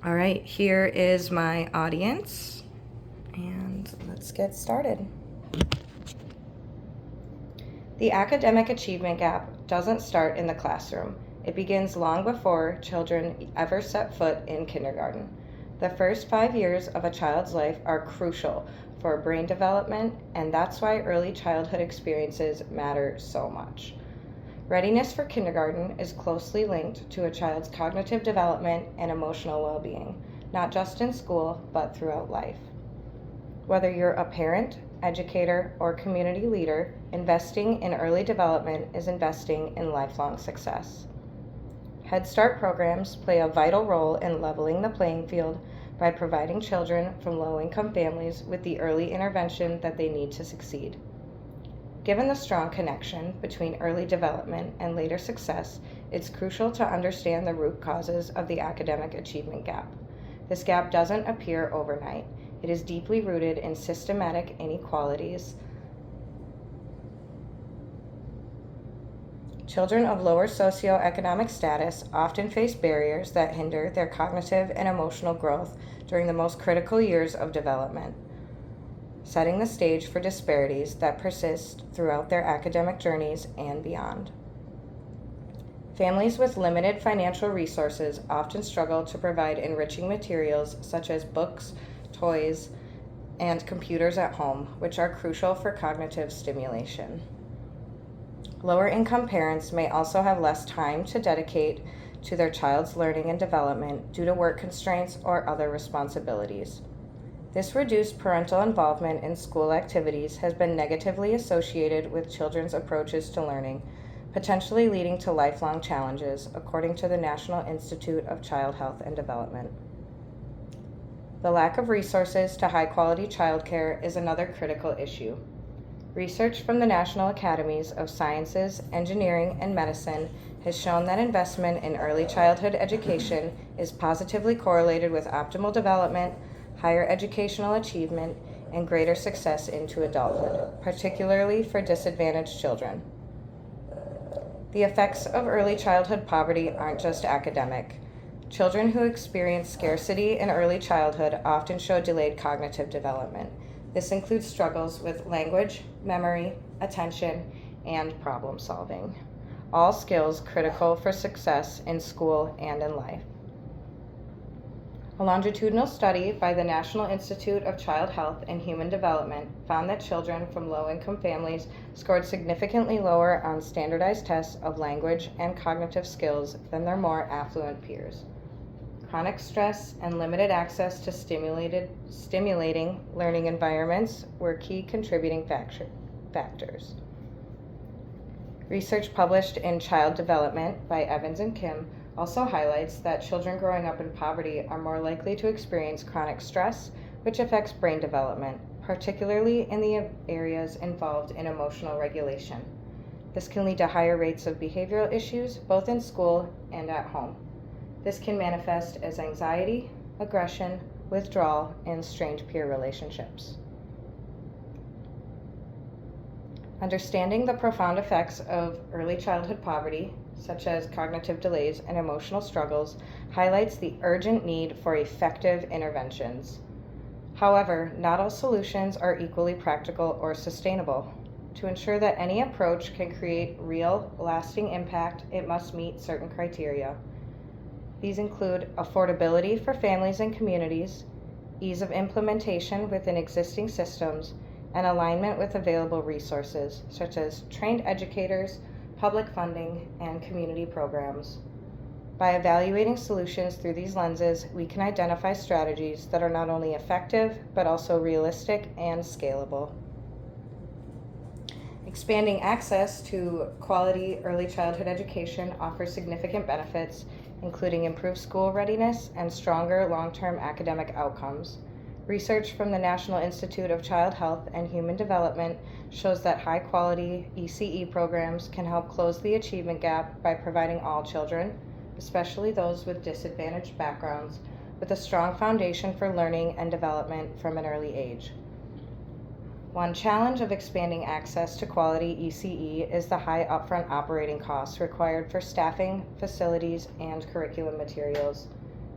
All right, here is my audience, and let's get started. The academic achievement gap doesn't start in the classroom. It begins long before children ever set foot in kindergarten. The first 5 years of a child's life are crucial for brain development, and that's why early childhood experiences matter so much. Readiness for kindergarten is closely linked to a child's cognitive development and emotional well-being, not just in school, but throughout life. Whether you're a parent, educator, or community leader, investing in early development is investing in lifelong success. Head Start programs play a vital role in leveling the playing field by providing children from low-income families with the early intervention that they need to succeed. Given the strong connection between early development and later success, it's crucial to understand the root causes of the academic achievement gap. This gap doesn't appear overnight. It is deeply rooted in systematic inequalities. Children of lower socioeconomic status often face barriers that hinder their cognitive and emotional growth during the most critical years of development, setting the stage for disparities that persist throughout their academic journeys and beyond. Families with limited financial resources often struggle to provide enriching materials such as books, toys, and computers at home, which are crucial for cognitive stimulation. Lower income parents may also have less time to dedicate to their child's learning and development due to work constraints or other responsibilities. This reduced parental involvement in school activities has been negatively associated with children's approaches to learning, potentially leading to lifelong challenges, according to the National Institute of Child Health and Development. The lack of resources to high-quality childcare is another critical issue. Research from the National Academies of Sciences, Engineering, and Medicine has shown that investment in early childhood education is positively correlated with optimal development, higher educational achievement, and greater success into adulthood, particularly for disadvantaged children. The effects of early childhood poverty aren't just academic. Children who experience scarcity in early childhood often show delayed cognitive development. This includes struggles with language, memory, attention, and problem solving, all skills critical for success in school and in life. A longitudinal study by the National Institute of Child Health and Human Development found that children from low-income families scored significantly lower on standardized tests of language and cognitive skills than their more affluent peers. Chronic stress and limited access to stimulating learning environments were key contributing factors. Research published in Child Development by Evans and Kim also highlights that children growing up in poverty are more likely to experience chronic stress, which affects brain development, particularly in the areas involved in emotional regulation. This can lead to higher rates of behavioral issues, both in school and at home. This can manifest as anxiety, aggression, withdrawal, and strained peer relationships. Understanding the profound effects of early childhood poverty, such as cognitive delays and emotional struggles, highlights the urgent need for effective interventions. However, not all solutions are equally practical or sustainable. To ensure that any approach can create real, lasting impact, it must meet certain criteria. These include affordability for families and communities, ease of implementation within existing systems, and alignment with available resources, such as trained educators, public funding, and community programs. By evaluating solutions through these lenses, we can identify strategies that are not only effective, but also realistic and scalable. Expanding access to quality early childhood education offers significant benefits, including improved school readiness and stronger long-term academic outcomes. Research from the National Institute of Child Health and Human Development shows that high-quality ECE programs can help close the achievement gap by providing all children, especially those with disadvantaged backgrounds, with a strong foundation for learning and development from an early age. One challenge of expanding access to quality ECE is the high upfront operating costs required for staffing, facilities, and curriculum materials.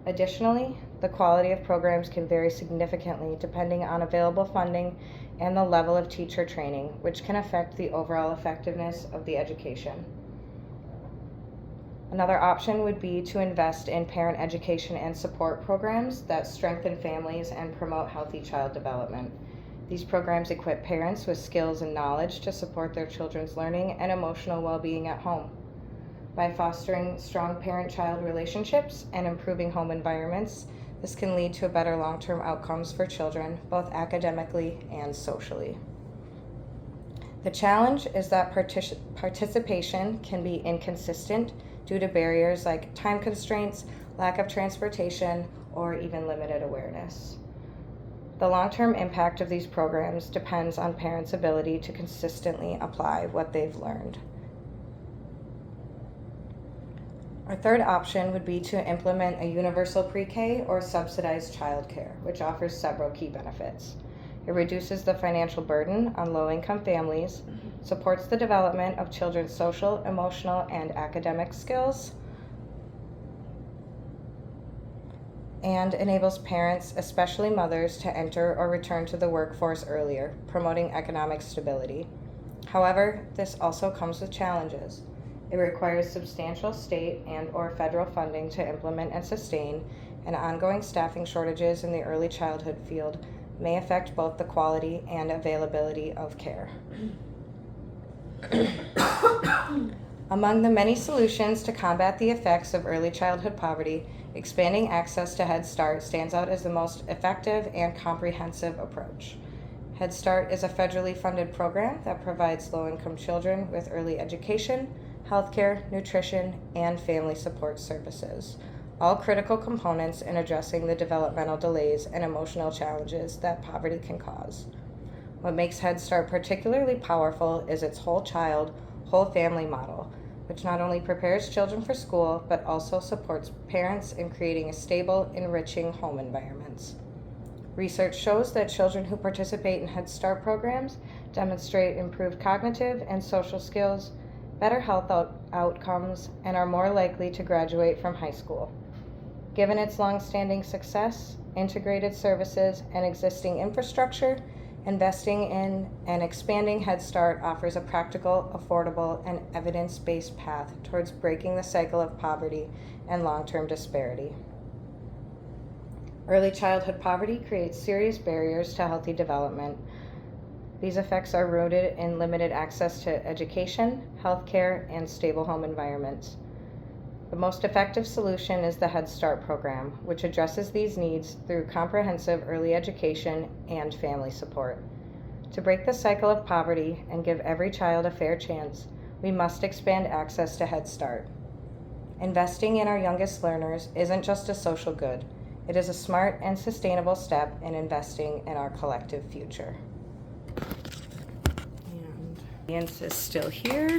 Additionally, the quality of programs can vary significantly depending on available funding and the level of teacher training, which can affect the overall effectiveness of the education. Another option would be to invest in parent education and support programs that strengthen families and promote healthy child development. These programs equip parents with skills and knowledge to support their children's learning and emotional well-being at home. By fostering strong parent-child relationships and improving home environments, this can lead to better long-term outcomes for children, both academically and socially. The challenge is that participation can be inconsistent due to barriers like time constraints, lack of transportation, or even limited awareness. The long-term impact of these programs depends on parents' ability to consistently apply what they've learned. Our third option would be to implement a universal pre-K or subsidized childcare, which offers several key benefits. It reduces the financial burden on low-income families, supports the development of children's social, emotional, and academic skills, and enables parents, especially mothers, to enter or return to the workforce earlier, promoting economic stability. However, this also comes with challenges. It requires substantial state and/or federal funding to implement and sustain, and ongoing staffing shortages in the early childhood field may affect both the quality and availability of care. Among the many solutions to combat the effects of early childhood poverty, expanding access to Head Start stands out as the most effective and comprehensive approach. Head Start is a federally funded program that provides low-income children with early education, healthcare, nutrition, and family support services, all critical components in addressing the developmental delays and emotional challenges that poverty can cause. What makes Head Start particularly powerful is its whole child, whole family model, which not only prepares children for school, but also supports parents in creating a stable, enriching home environments. Research shows that children who participate in Head Start programs demonstrate improved cognitive and social skills, better health outcomes, and are more likely to graduate from high school. Given its long-standing success, integrated services, and existing infrastructure, investing in and expanding Head Start offers a practical, affordable, and evidence-based path towards breaking the cycle of poverty and long-term disparity. Early childhood poverty creates serious barriers to healthy development. These effects are rooted in limited access to education, healthcare, and stable home environments. The most effective solution is the Head Start program, which addresses these needs through comprehensive early education and family support. To break the cycle of poverty and give every child a fair chance, we must expand access to Head Start. Investing in our youngest learners isn't just a social good. It is a smart and sustainable step in investing in our collective future. And the audience is still here.